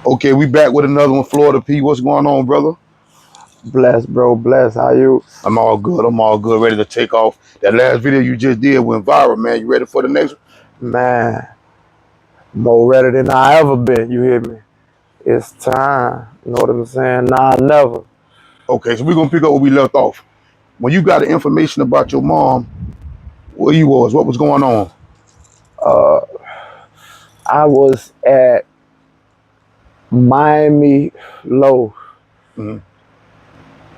Okay, we back with another one, Florida P. What's going on, brother? Bless, bro. Bless. How you? I'm all good. I'm all good. Ready to take off. That last video you just did went viral, man. You ready for the next one? Man, more ready than I ever been. You hear me? It's time. You know what I'm saying? Nah, never. Okay, so we're gonna pick up where we left off. When you got the information about your mom, where you was, what was going on? I was at Miami Low, Hmm.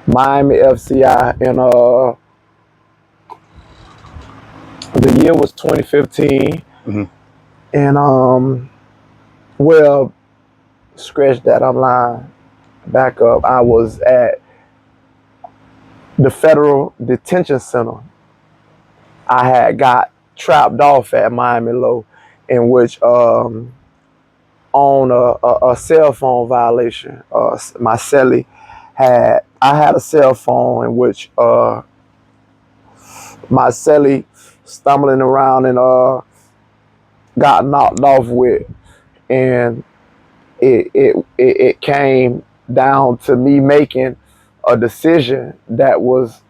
Miami FCI, and the year was 2015. Hmm. And well, scratch that. I'm lying. Back up. I was at the Federal Detention Center. I had got trapped off at Miami Low, in which on a cell phone violation. My cellie I had a cell phone in which my cellie stumbling around and got knocked off with, and it came down to me making a decision that was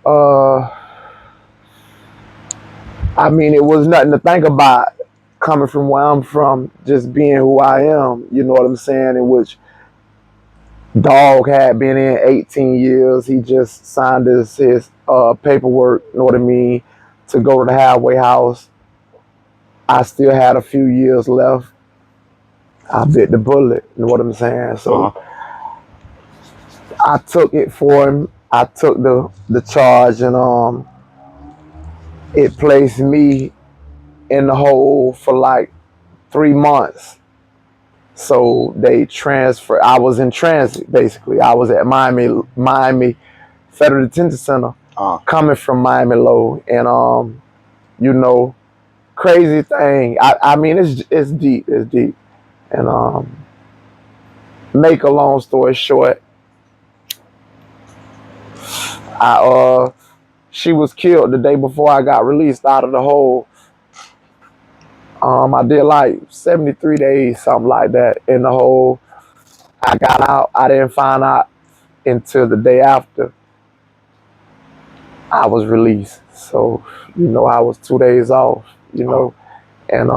uh I mean, it was nothing to think about coming from where I'm from, just being who I am, you know what I'm saying, in which Dog had been in 18 years. He just signed his paperwork, you know what I mean, to go to the halfway house. I still had a few years left. I bit the bullet, you know what I'm saying? So Uh-huh. I took it for him. I took the charge, and it placed me in the hole for like 3 months. So they transferred. I was in transit basically. I was at Miami Federal Detention Center, Uh-huh. coming from Miami Low, and you know, crazy thing. I mean, it's deep. It's deep. And make a long story short, I she was killed the day before I got released out of the hole. I did like 73 days, something like that, in the hole. I got out. I didn't find out until the day after I was released. So, you know, I was 2 days off, you Uh-huh. know, and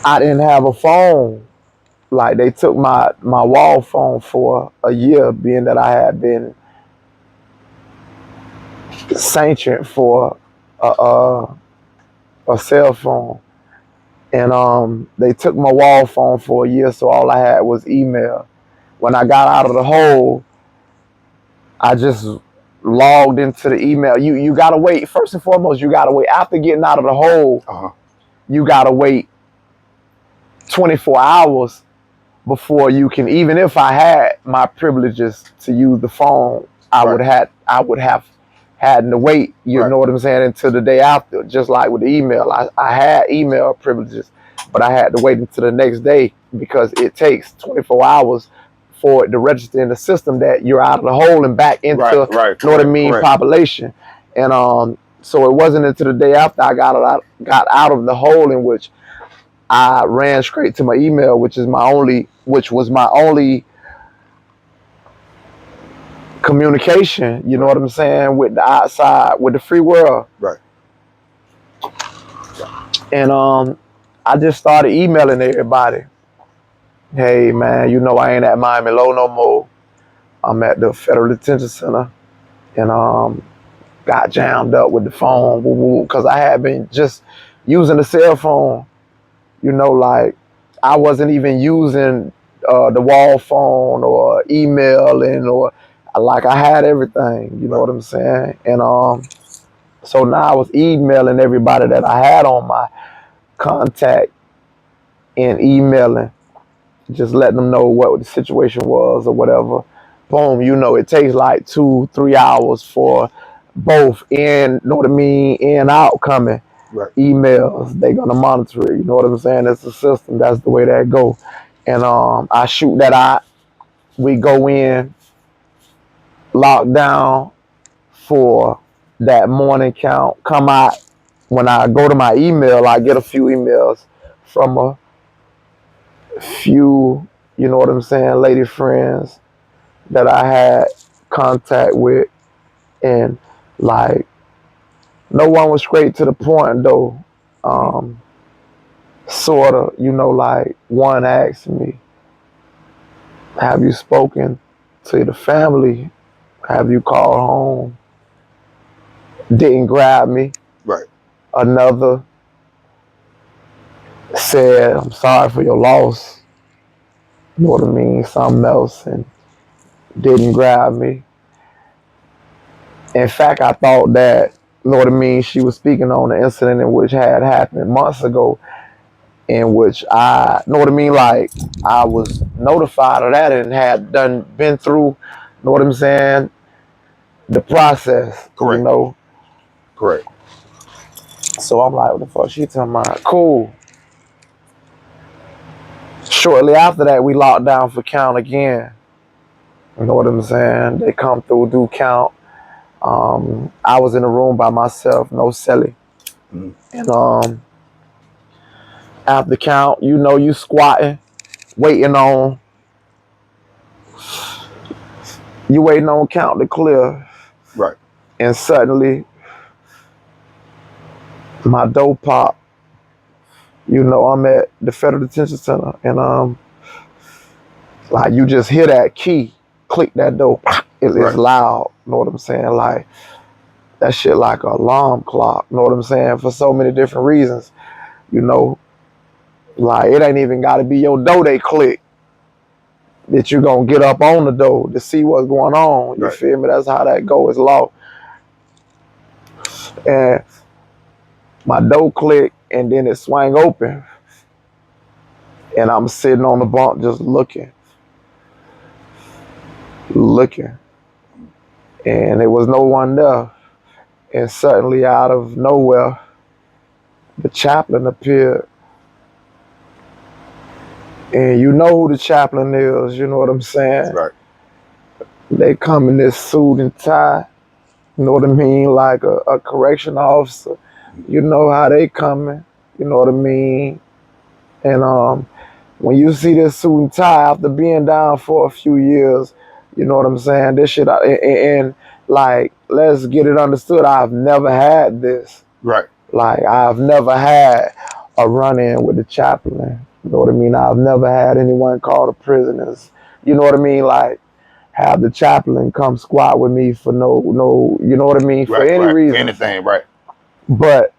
I didn't have a phone. Like, they took my wall phone for a year, being that I had been sanctioned for a cell phone. And they took my wall phone for a year, so all I had was email. When I got out of the hole, I just logged into the email. You gotta wait. First and foremost, you gotta wait. After getting out of the hole, Uh-huh. you gotta wait 24 hours before you can. Even if I had my privileges to use the phone, Right. I would have had to wait. You Right. know what I'm saying? Until the day after. Just like with the email, I had email privileges, but I had to wait until the next day because it takes 24 hours for it to register in the system that you're out of the hole and back into, Right. Right. you know what I Correct. mean, Correct. population. And so it wasn't until the day after I got out of the hole, in which I ran straight to my email, which was my only communication, you know Right. what I'm saying, with the outside, with the free world. Right. And I just started emailing everybody. Hey man, you know I ain't at Miami Low no more. I'm at the Federal Detention Center, and got jammed up with the phone because I had been just using the cell phone. You know, like I wasn't even using the wall phone or emailing, or like I had everything. You know Right. what I'm saying? And so now I was emailing everybody that I had on my contact, and emailing, just letting them know what the situation was or whatever. Boom, you know, it takes like 2-3 hours for both in, know what I mean, in out coming Right. emails. They gonna monitor it. You know what I'm saying? It's a system. That's the way that go. And I shoot that out. We go in, lock down for that morning count. Come out. When I go to my email, I get a few emails from her. few, you know what I'm saying, lady friends that I had contact with, and like no one was straight to the point though. Hmm. Sorta, you know, like one asked me, "Have you spoken to the family? Have you called home?" Didn't grab me. Right. Another said, "I'm sorry for your loss." You know what I mean? Something else, and didn't grab me. In fact, I thought that, you know what I mean, she was speaking on the incident in which had happened months ago, in which I, you know what I mean, like I was notified of that and had been through, you know what I'm saying, the process, you Correct. know. Correct. So I'm like, what the fuck she talking about? Cool. Shortly after that, we locked down for count again. You know what I'm saying? They come through, do count. I was in the room by myself, no celly. Hmm. And after count, you know, you squatting, waiting on, you waiting on count to clear. Right. And suddenly, my door pop. You know, I'm at the Federal Detention Center, and like you just hear that key, click that door, it is Right. loud. You know what I'm saying? Like that shit like an alarm clock. You know what I'm saying? For so many different reasons. You know, like it ain't even got to be your door they click that you gonna get up on the door to see what's going on. You Right. feel me? That's how that go. It's law. And my door click, and then it swang open, and I'm sitting on the bunk just looking, and there was no one there. And suddenly, out of nowhere, the chaplain appeared. And you know who the chaplain is, you know what I'm saying? Right. They come in this suit and tie, you know what I mean? Like a correction officer. You know how they coming, you know what I mean? And when you see this suit and tie after being down for a few years, you know what I'm saying? This shit, and like, let's get it understood, I've never had this. Right. Like, I've never had a run-in with the chaplain. You know what I mean? I've never had anyone call the prisoners. You know what I mean? Like, have the chaplain come squat with me for no, you know what I mean? For Right. any Right. reason. Anything. Right. But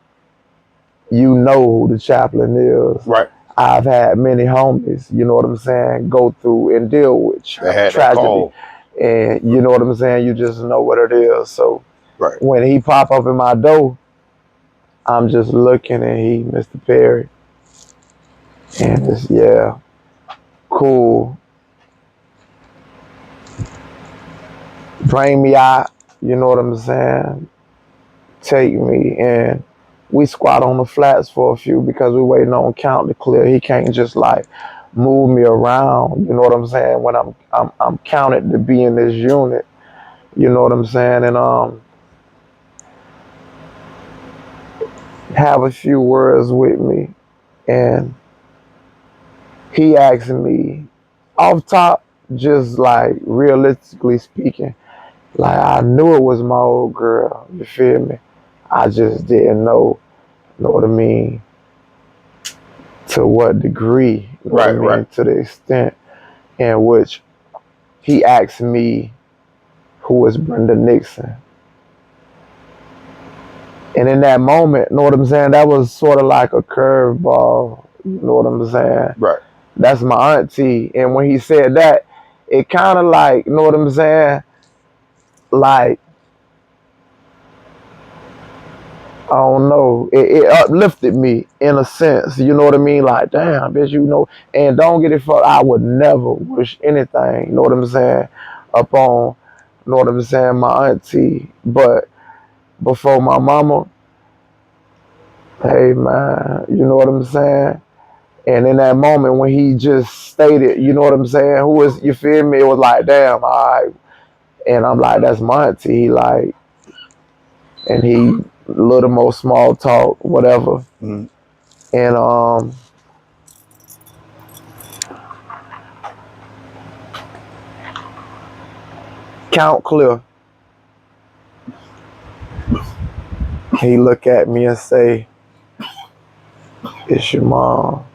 you know who the chaplain is. Right. I've had many homies, you know what I'm saying, go through and deal with They had that tragedy. call. And you know what I'm saying? You just know what it is. So Right. when he pop up in my door, I'm just looking, and he, Mr. Perry. And it's, yeah, cool. Bring me out, you know what I'm saying? Take me, and we squat on the flats for a few because we waiting on count to clear. He can't just like move me around, you know what I'm saying? When I'm counted to be in this unit, you know what I'm saying? And have a few words with me, and he asked me off top, just like realistically speaking, like I knew it was my old girl, you feel me? I just didn't know what I mean, to what degree, you know what I Right. Right. mean, to the extent in which he asked me who was Brenda Nixon. And in that moment, you know what I'm saying, that was sort of like a curveball, you know what I'm saying? Right. That's my auntie. And when he said that, it kind of like, you know what I'm saying, like, I don't know. It uplifted me in a sense. You know what I mean? Like, damn, bitch, you know. And don't get it fucked. I would never wish anything, you know what I'm saying, upon, you know what I'm saying, my auntie. But before my mama, hey, man, you know what I'm saying? And in that moment when he just stated, you know what I'm saying, who is, you feel me? It was like, damn, all right. And I'm like, that's my auntie. He like, and he, little more small talk, whatever. Mm-hmm. And account clear. He look at me and say, it's your mom.